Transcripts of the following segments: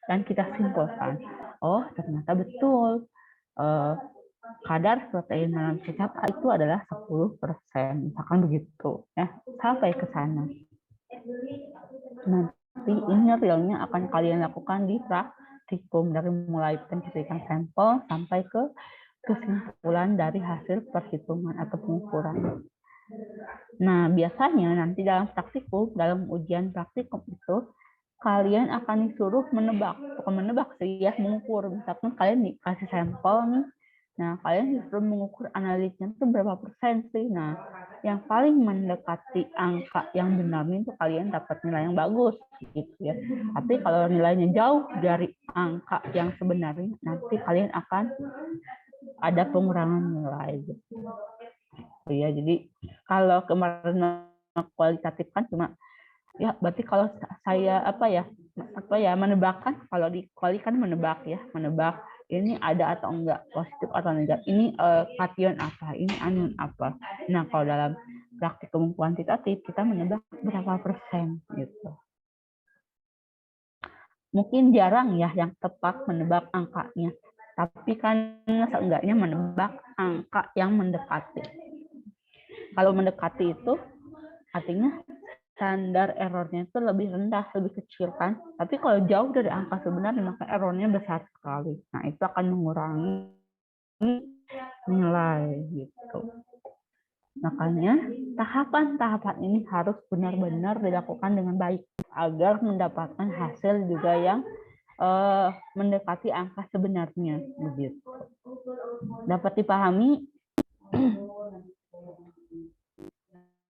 Dan kita simpulkan, oh ternyata betul kadar protein dalam kecap itu adalah 10%, misalkan begitu ya, sampai ke sana. Nanti ini realnya akan kalian lakukan di praktikum, dari mulai pencetikan sampel sampai ke kesimpulan dari hasil perhitungan atau pengukuran. Nah, biasanya nanti dalam praktikum, dalam ujian praktikum itu, kalian akan disuruh menebak, bukan menebak sih ya, mengukur. Misalkan kalian dikasih sampel nih, nah kalian disuruh mengukur analitnya itu berapa persen sih. Nah, yang paling mendekati angka yang benar itu kalian dapat nilai yang bagus gitu ya. Tapi kalau nilainya jauh dari angka yang sebenarnya, nanti kalian akan ada pengurangan nilai gitu. Ya, jadi kalau kemarin kualitatif kan cuma ya, berarti kalau saya menebakkan, kalau di kuali kan menebak ya, menebak ini ada atau enggak, positif atau enggak, ini kation apa, ini anion apa. Nah, kalau dalam praktikum kuantitatif kita menebak berapa persen gitu. Mungkin jarang ya yang tepat menebak angkanya, tapi kan seenggaknya menebak angka yang mendekati. Kalau mendekati itu artinya standar errornya itu lebih rendah, lebih kecil kan. Tapi kalau jauh dari angka sebenarnya, maka errornya besar sekali. Nah, itu akan mengurangi nilai gitu. Makanya tahapan-tahapan ini harus benar-benar dilakukan dengan baik agar mendapatkan hasil juga yang mendekati angka sebenarnya begitu. Dapat dipahami?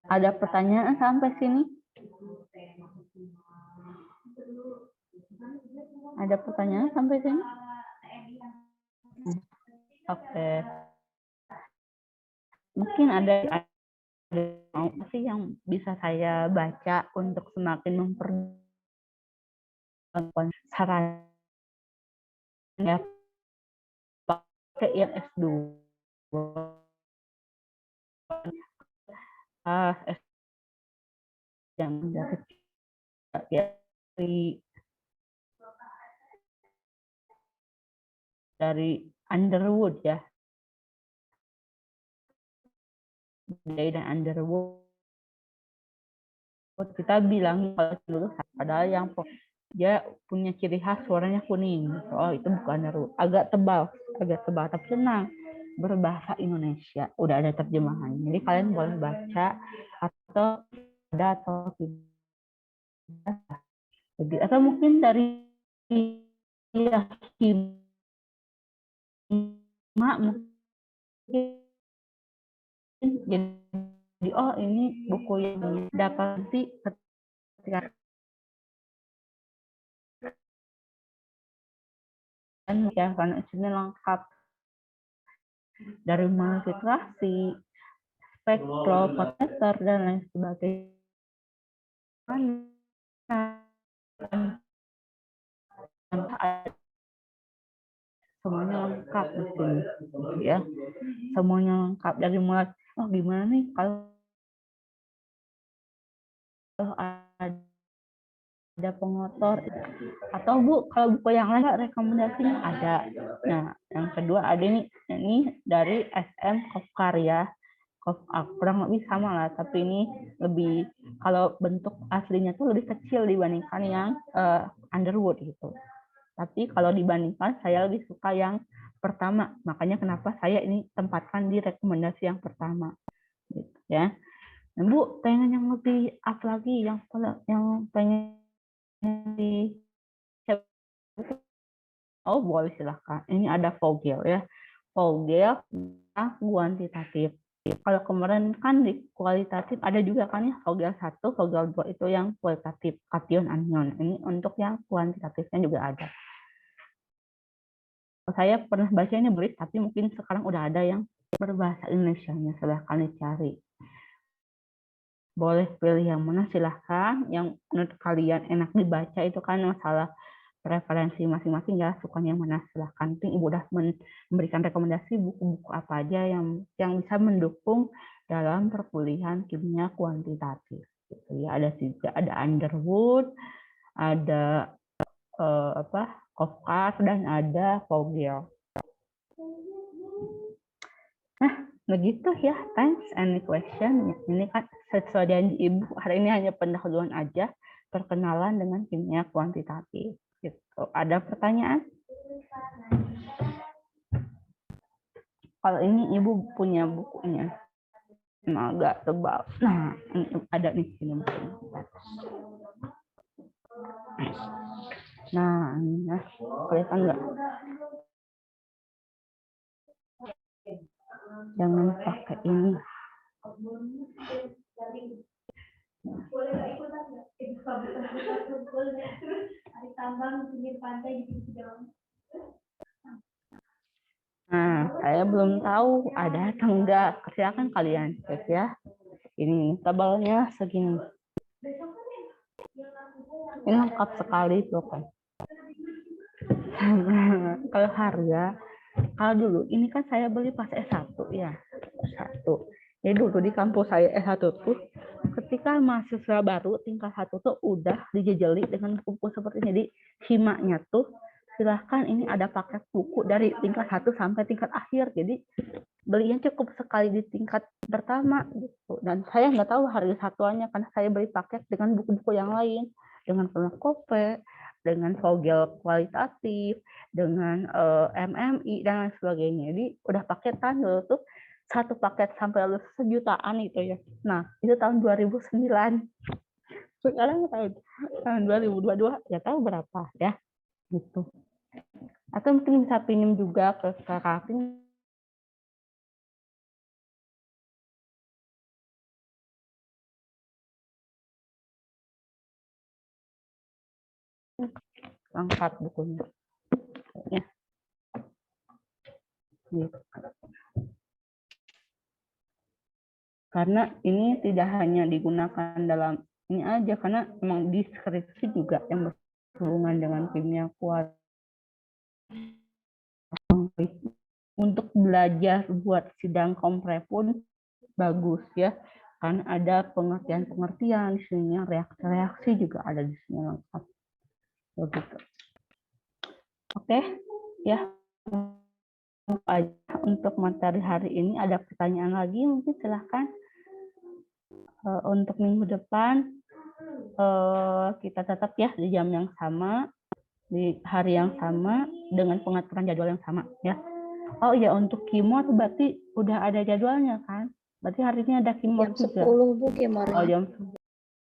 Ada pertanyaan sampai sini? Ada pertanyaan sampai sini? Oke. Mungkin ada apa sih yang bisa saya baca untuk semakin memperbaiki saran ya, pakai yang S2 S yang dari Underwood ya, dan Underwood kita bilang kalau lulus, padahal yang dia punya ciri khas warnanya kuning. Oh, itu bukan Underwood, agak tebal tapi tenang, berbahasa Indonesia, udah ada terjemahannya, jadi kalian boleh baca atau ada atau tidak, atau mungkin dari Hima mungkin, jadi oh ini buku yang dapat nanti ketika ya, karena isinya lengkap dari mulai filtrasi, spektrometer dan lain sebagainya. Semuanya lengkap di sini ya, semuanya lengkap dari mulai oh gimana nih kalau ada pengotor, atau Bu kalau buku yang lain rekomendasinya ada. Nah, yang kedua ada ini dari SM Kopkarya, kurang lebih sama lah, tapi ini lebih, kalau bentuk aslinya tuh lebih kecil dibandingkan yang Underwood gitu. Tapi kalau dibandingkan saya lebih suka yang pertama, makanya kenapa saya ini tempatkan di rekomendasi yang pertama gitu ya. Nah, Bu pengen yang lebih up lagi, yang pengen di, oh boleh silahkan. Ini ada Vogel ya, Vogel kuantitatif. Kalau kemarin kan di kualitatif ada juga kan ya, Vogel 1, Vogel 2 itu yang kualitatif, kation anion. Ini untuk yang kuantitatifnya juga ada. Saya pernah baca ini berit, tapi mungkin sekarang udah ada yang berbahasa Indonesianya, silahkan dicari. Boleh pilih yang mana silahkan, yang menurut kalian enak dibaca, itu kan masalah preferensi masing-masing ya, sukanya yang mana silahkan. Ibu udah memberikan rekomendasi buku-buku apa aja yang bisa mendukung dalam perkuliahan kimia kuantitatif gitu ya. Ada juga ada Underwood, ada Kofkas dan ada Vogel. Nah, begitu ya. Thanks. Any question? Ini kan sesuai janji Ibu. Hari ini hanya pendahuluan aja, perkenalan dengan kimia kuantitatif. Gitu. Ada pertanyaan? Kalau ini Ibu punya bukunya. Nah, agak tebal. Nah, ini ada nih ini bukunya. Nah, ini ya. Kelihatan nggak? Jangan pakai ini. Nah, saya belum tahu ada atau enggak. Silakan kalian cek ya. Ini tebalnya segini. Ini lengkap sekali tuh kan. Kalau harga, kalau dulu ini kan saya beli pas S1 ya. S1. Jadi dulu di kampus saya S1 tuh ketika mahasiswa baru tingkat 1 tuh udah dijejeli dengan buku seperti ini. Jadi himanya tuh silahkan ini ada paket buku dari tingkat 1 sampai tingkat akhir. Jadi belinya cukup sekali di tingkat pertama gitu. Dan saya nggak tahu harga satuannya karena saya beli paket dengan buku-buku yang lain, dengan Kope, dengan Vogel kualitatif, dengan MMI dan lain sebagainya. Jadi udah paketan dulu tuh satu paket sampai lalu sejutaan itu ya. Nah, itu tahun 2009. Sekarang tahun 2022 ya tahu berapa ya gitu. Atau mungkin bisa pinjam juga ke kakak angkat bukunya ya gitu. Karena ini tidak hanya digunakan dalam ini aja, karena memang di skripsi juga yang berhubungan dengan kimia kuat. Untuk belajar buat sidang kompre pun bagus ya, kan ada pengertian-pengertian di sini, reaksi-reaksi juga ada di sini lengkap. Begitu. Oke, ya. Untuk materi hari ini ada pertanyaan lagi mungkin silahkan. Untuk minggu depan kita tetap ya di jam yang sama, di hari yang sama dengan pengaturan jadwal yang sama ya. Oh iya, untuk kimo berarti udah ada jadwalnya kan? Berarti hari ini ada kimo jam 10 Bu kimo. Oh, jam